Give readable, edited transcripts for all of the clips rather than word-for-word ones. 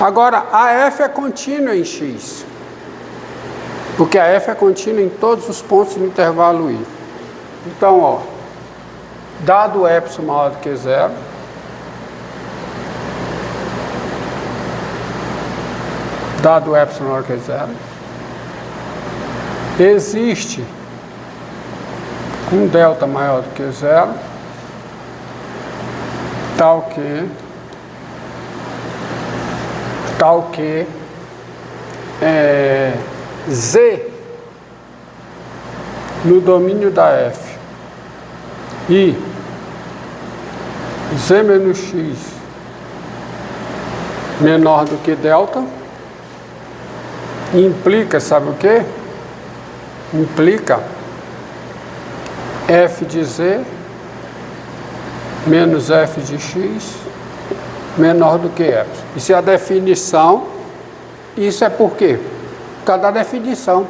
Agora, a f é contínua em x, porque a f é contínua em todos os pontos do intervalo i. Então, ó, dado epsilon maior do que zero, dado epsilon maior do que zero, existe um delta maior do que zero, tal que z no domínio da f e z menos x menor do que delta implica, sabe o que? Implica f de z menos f de x menor do que epsilon. Isso é a definição. Isso é por quê? Por causa da definição.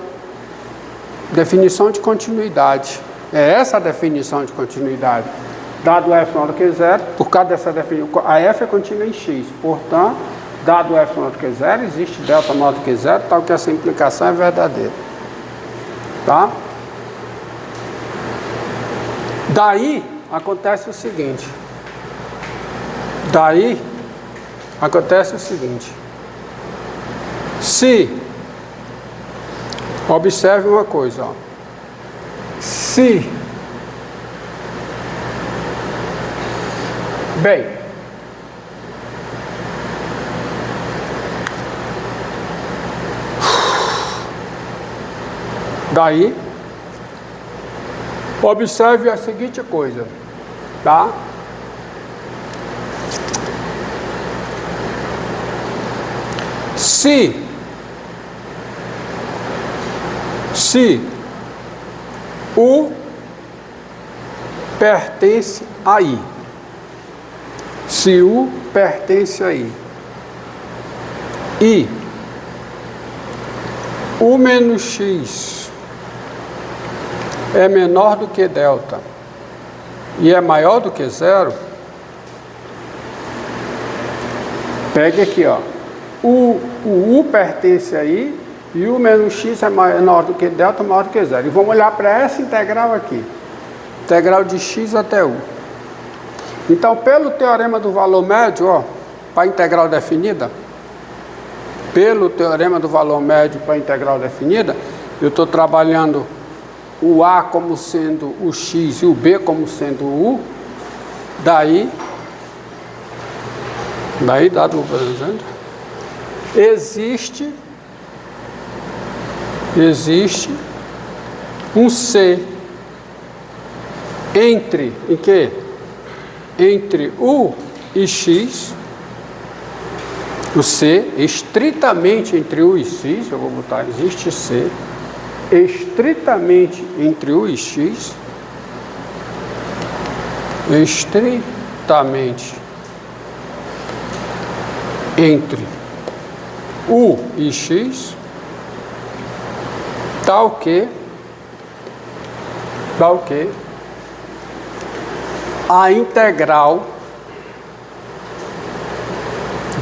Definição de continuidade. É essa a definição de continuidade. Dado f menor do que zero, por causa dessa definição, a f é contínua em x. Portanto, dado f menor do que zero, existe delta maior do que zero, tal que essa implicação é verdadeira. Tá? Daí acontece o seguinte. Se, observe uma coisa, ó. Se, bem, daí, observe a seguinte coisa, tá? Se U pertence a I, se U pertence a I, e U menos X é menor do que delta e é maior do que zero, pegue aqui, ó. O U pertence a I e U menos X é menor do que delta, maior do que zero. E vamos olhar para essa integral aqui. Integral de X até U. Então, pelo teorema do valor médio, ó, para a integral definida, pelo teorema do valor médio para a integral definida, eu estou trabalhando o A como sendo o X e o B como sendo o U. Daí dado o presente, existe um C entre U e X, o C estritamente entre U e X, eu vou botar, existe C estritamente entre U e X, estritamente entre U e X, tal que a integral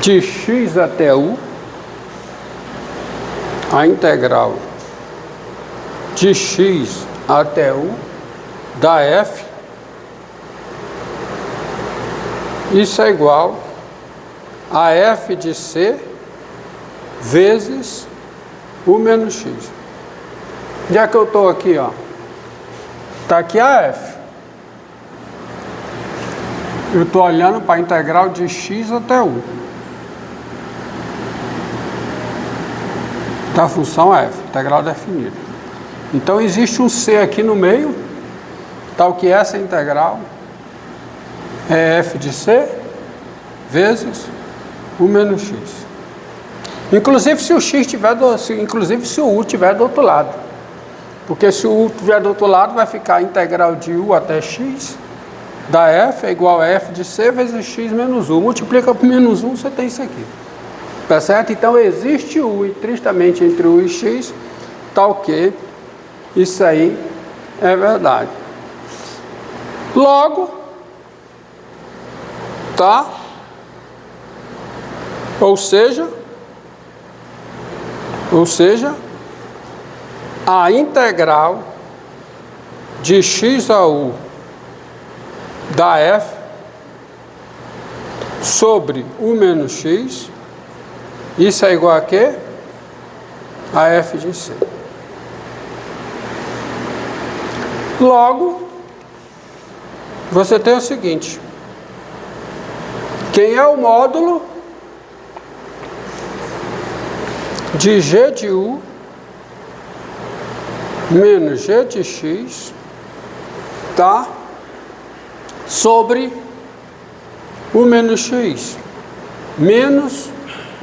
de X até U, a integral de X até U da F, isso é igual a F de C vezes U menos X. Já que eu estou aqui, ó, está aqui a F. Eu estou olhando para a integral de X até U da função F, integral definida. Então existe um C aqui no meio, tal que essa integral é F de C vezes U menos X. Inclusive se o X tiver inclusive se o U tiver do outro lado. Porque se o U tiver do outro lado, vai ficar a integral de U até X da F é igual a F de C vezes X menos U. Multiplica por menos 1, você tem isso aqui. Tá certo? Então existe U intrinsecamente entre U e X, tal que isso aí é verdade. Logo, tá? Ou seja, a integral de x a u da f sobre u menos x, isso é igual a quê? A f de c. Logo, você tem o seguinte: quem é o módulo de g de u menos g de x, tá? Sobre o menos x, menos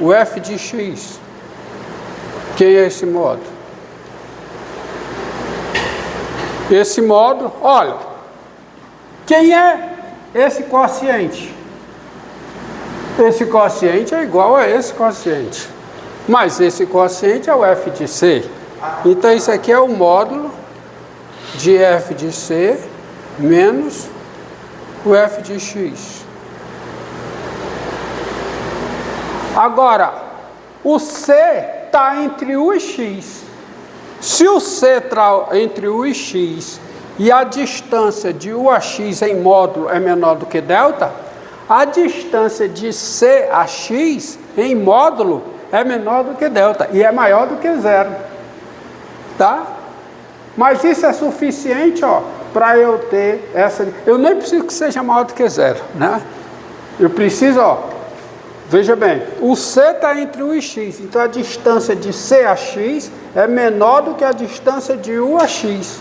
o f de x. Quem é esse módulo? Esse módulo, olha, quem é esse quociente? Esse quociente é igual a esse quociente, mas esse quociente é o f de c. Então isso aqui é o módulo de f de c menos o f de x. Agora, o c está entre u e x. Se o c está entre u e x e a distância de u a x em módulo é menor do que delta, a distância de c a x em módulo é menor do que delta e é maior do que zero. Tá? Mas isso é suficiente, ó, para eu ter essa... Eu nem preciso que seja maior do que zero, né? Eu preciso, ó, veja bem, o c está entre u e x, então a distância de c a x é menor do que a distância de u a x.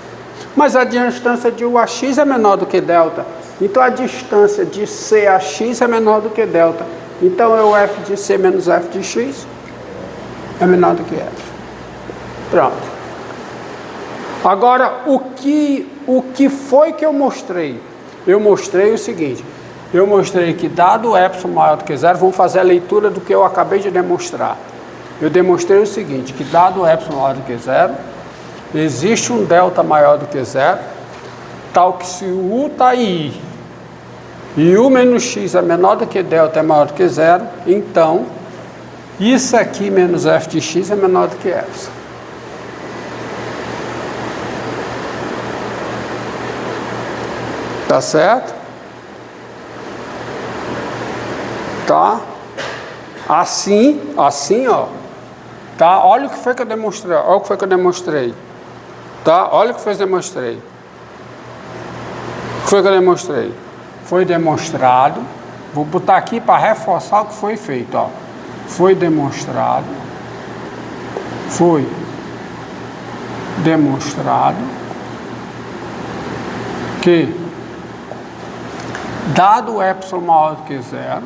Mas a distância de u a x é menor do que delta, então a distância de c a x é menor do que delta. Então é o f de c menos f de x é menor do que f. Pronto. Agora, o que foi que eu mostrei? Eu mostrei o seguinte: eu mostrei que dado o epsilon maior do que zero, vamos fazer a leitura do que eu acabei de demonstrar. Eu demonstrei o seguinte, que dado o epsilon maior do que zero, existe um delta maior do que zero, tal que se o u está em i, e u menos x é menor do que delta é maior do que zero, então, isso aqui menos f de x é menor do que epsilon. Tá certo? Tá? Assim, ó. Tá? Olha o que foi que eu demonstrei. Olha o que foi que eu demonstrei. Tá? Olha o que foi que eu demonstrei. O que foi que eu demonstrei? Foi demonstrado. Vou botar aqui para reforçar o que foi feito, ó. Foi demonstrado. Que dado o epsilon maior do que zero,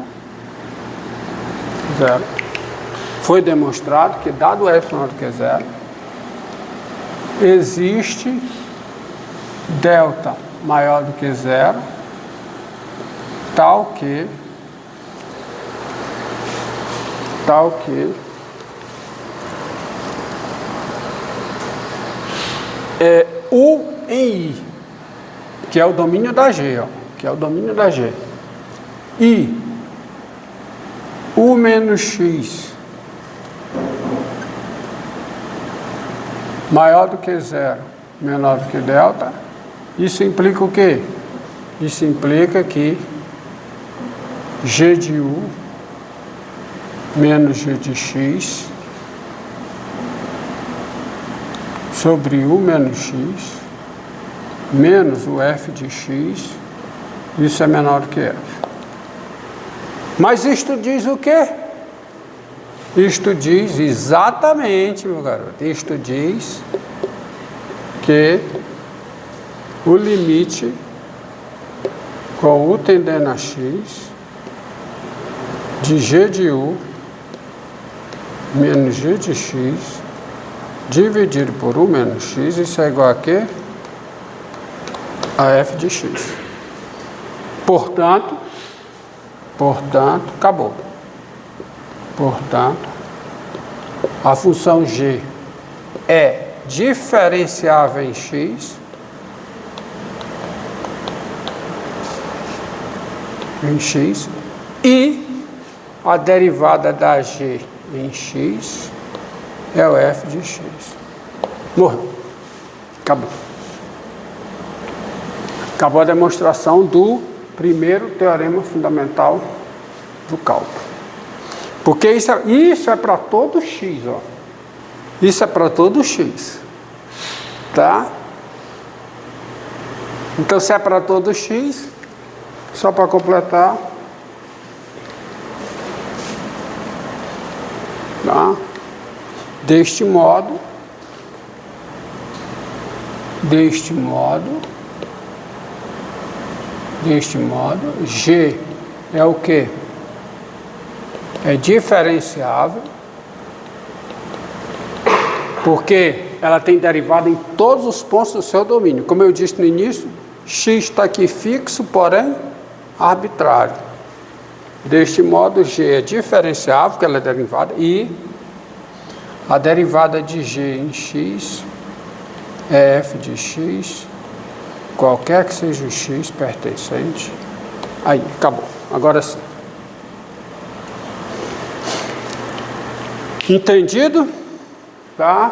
foi demonstrado que dado o epsilon maior do que zero, existe delta maior do que zero, tal que é u em i, que é o domínio da G, ó. Que é o domínio da G, e u menos x maior do que zero, menor do que delta, isso implica o quê? Isso implica que g de u menos g de x sobre u menos x menos o f de x, isso é menor do que f. Mas isto diz o quê? Isto diz exatamente, meu garoto, isto diz que o limite com u tendendo a x de g de u menos g de x dividido por u menos x, isso é igual a quê? A f de x. Portanto, acabou. Portanto, a função g é diferenciável em x, e a derivada da g em x é o f de x. Morreu. Acabou. Acabou a demonstração do primeiro teorema fundamental do cálculo. Porque isso é para todo x, ó. Isso é para todo x. Tá? Então, se é para todo x, só para completar, tá? Deste modo, g é o quê? É diferenciável, porque ela tem derivada em todos os pontos do seu domínio. Como eu disse no início, x está aqui fixo, porém arbitrário. Deste modo, g é diferenciável, porque ela é derivada, e a derivada de g em x é f de x, qualquer que seja o x pertencente. Aí, acabou. Agora sim. Entendido? Tá?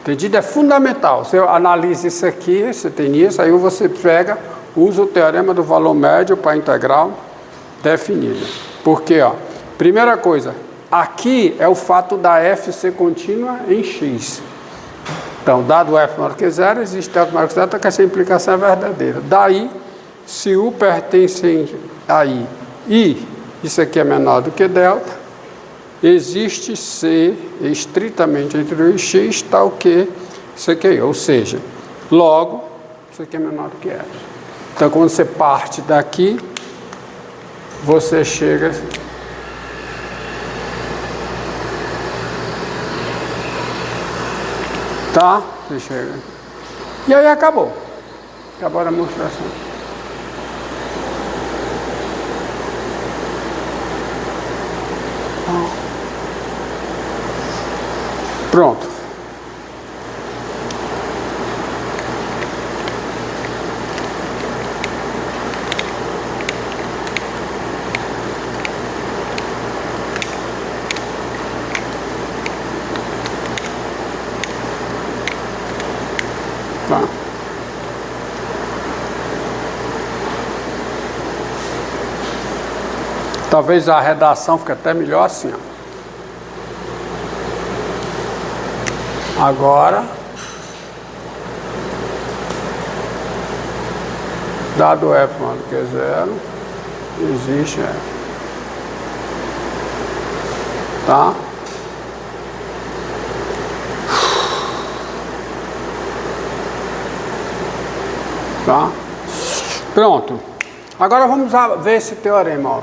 Entendido é fundamental. Você analisa isso aqui, você tem isso, aí você pega, usa o teorema do valor médio para a integral definida. Por quê? Ó? Primeira coisa, aqui é o fato da f ser contínua em x. Então, dado f maior que zero, existe delta maior que zero, então que essa implicação é verdadeira. Daí, se u pertence a i e isso aqui é menor do que delta, existe C estritamente entre o x tal que isso aqui é, ou seja, logo, isso aqui é menor do que F. Então, quando você parte daqui, você chega... Tá? Você chega. E aí acabou. Acabou a demonstração. Pronto. Tá. Talvez a redação fique até melhor assim, ó. Agora, dado f maior do que zero, existe f. Tá? Tá? Pronto. Agora vamos ver esse teorema, ó.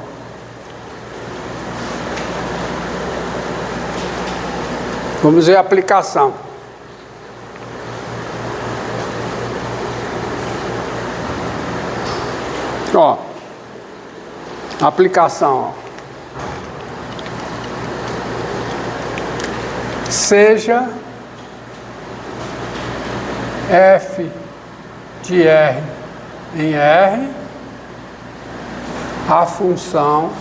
Vamos ver a aplicação. Ó, aplicação, ó. Seja f de R em R a função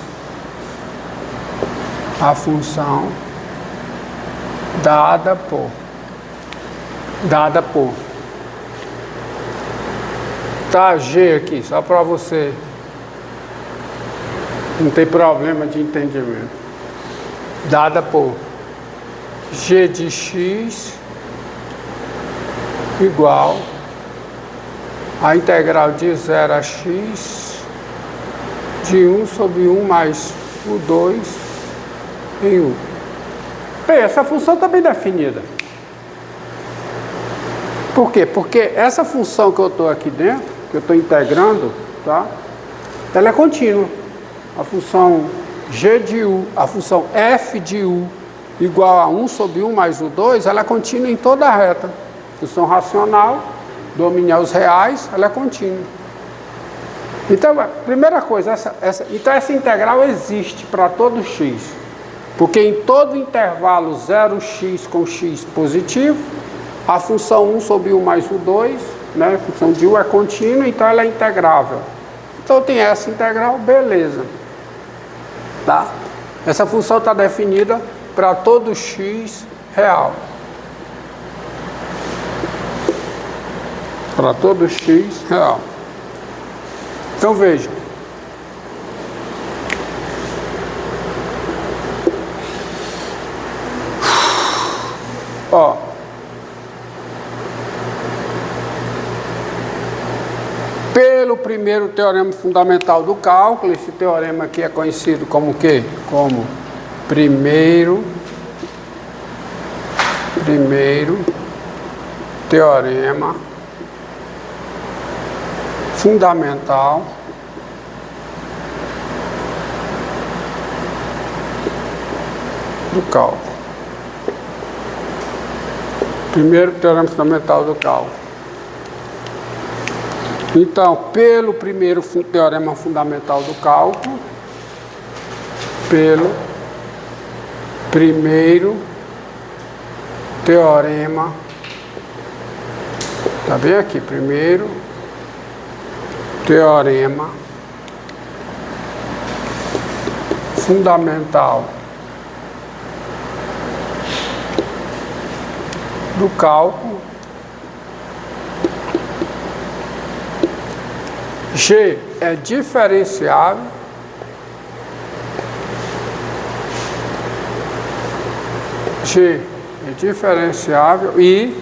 dada por tá G aqui, só para você não ter problema de entendimento, dada por G de x igual a integral de 0 a x de 1 sobre 1 mais o 2 em 1. Bem, essa função está bem definida. Por quê? Porque essa função que eu estou aqui dentro, que eu estou integrando, tá? Ela é contínua. A função g de u, a função f de u igual a 1 sobre 1 mais o 2, ela é contínua em toda a reta. Função racional, domina os reais, ela é contínua. Então, primeira coisa, então essa integral existe para todo x. Porque em todo intervalo 0x com x positivo, a função 1 sobre 1 mais o 2, né, a função de u é contínua, então ela é integrável. Então tem essa integral, beleza. Tá? Essa função está definida para todo x real. Para todo x real. Então veja. Ó. Pelo primeiro teorema fundamental do cálculo, esse teorema aqui é conhecido como o quê? Como primeiro teorema fundamental do cálculo. Primeiro teorema fundamental do cálculo. Então, pelo primeiro teorema fundamental do cálculo, pelo primeiro teorema, tá bem aqui, primeiro teorema fundamental do cálculo, G é diferenciável e,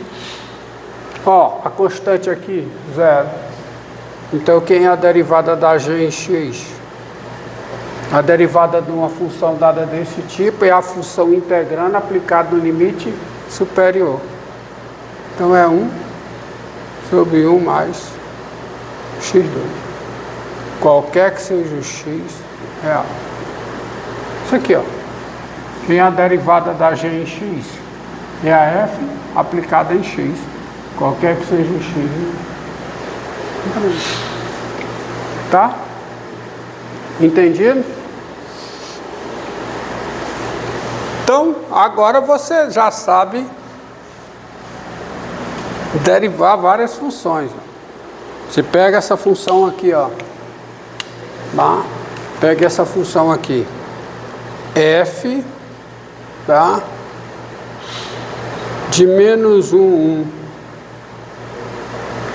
ó, a constante aqui, 0. Então, quem é a derivada da G em x? A derivada de uma função dada desse tipo é a função integrando aplicada no limite superior. Então, é 1 sobre 1 mais x2. Qualquer que seja o x real. Isso aqui, ó. Quem é a derivada da G em x? É a f aplicada em x. Qualquer que seja o x. Tá? Entendido? Então, agora você já sabe derivar várias funções. Você pega essa função aqui, ó. Tá? Pega essa função aqui. F, tá? De menos 1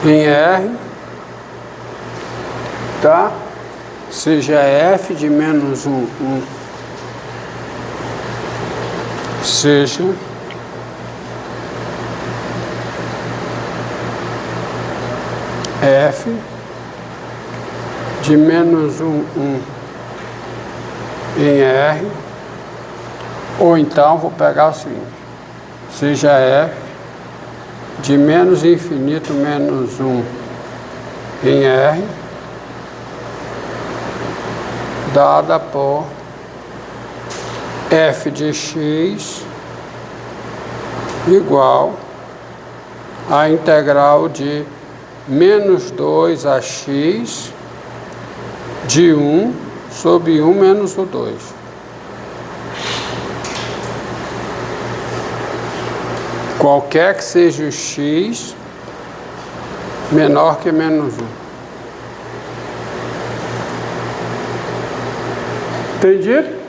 em R, tá? Seja F de menos 1, seja F de menos 1 em R, ou então vou pegar o seguinte, seja F de menos infinito menos 1 em R, dada por F de x igual a integral de menos 2 a x de 1 sobre 1 menos o 2. Qualquer que seja o x menor que menos 1. Entendido?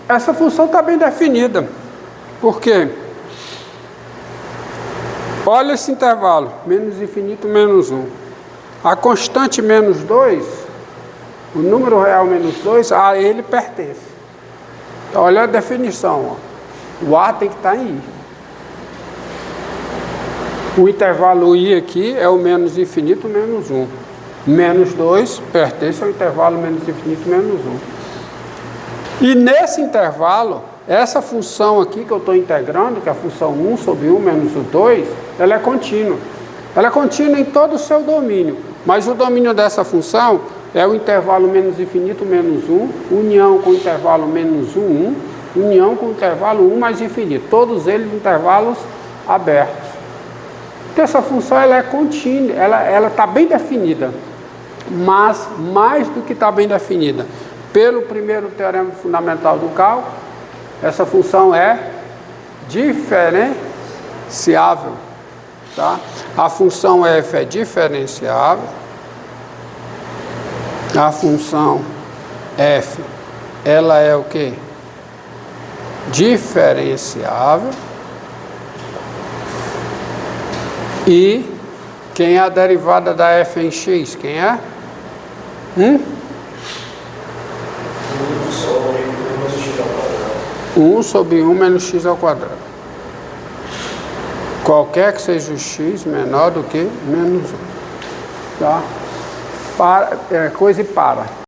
Essa função está bem definida. Por quê? Olha esse intervalo, menos infinito, menos 1. A constante menos 2, o número real menos 2, a ele pertence. Então, olha a definição. Ó. O A tem que estar em I. O intervalo I aqui é o menos infinito, menos 1. Menos 2 pertence ao intervalo menos infinito, menos 1. E nesse intervalo, essa função aqui que eu estou integrando, que é a função 1 sobre 1 menos o 2, ela é contínua. Ela é contínua em todo o seu domínio, mas o domínio dessa função é o intervalo menos infinito menos 1, união com o intervalo menos 1, 1, união com o intervalo 1 mais infinito. Todos eles intervalos abertos. Então essa função ela é contínua, ela está bem definida, mas mais do que está bem definida, pelo primeiro teorema fundamental do cálculo, essa função é diferenciável. Tá? A função f é diferenciável. A função f, ela é o quê? diferenciável. E quem é a derivada da f em x? Quem é? 1 sobre 1 menos x ao quadrado. Qualquer que seja o x menor do que menos 1. Tá? Para, coisa e para.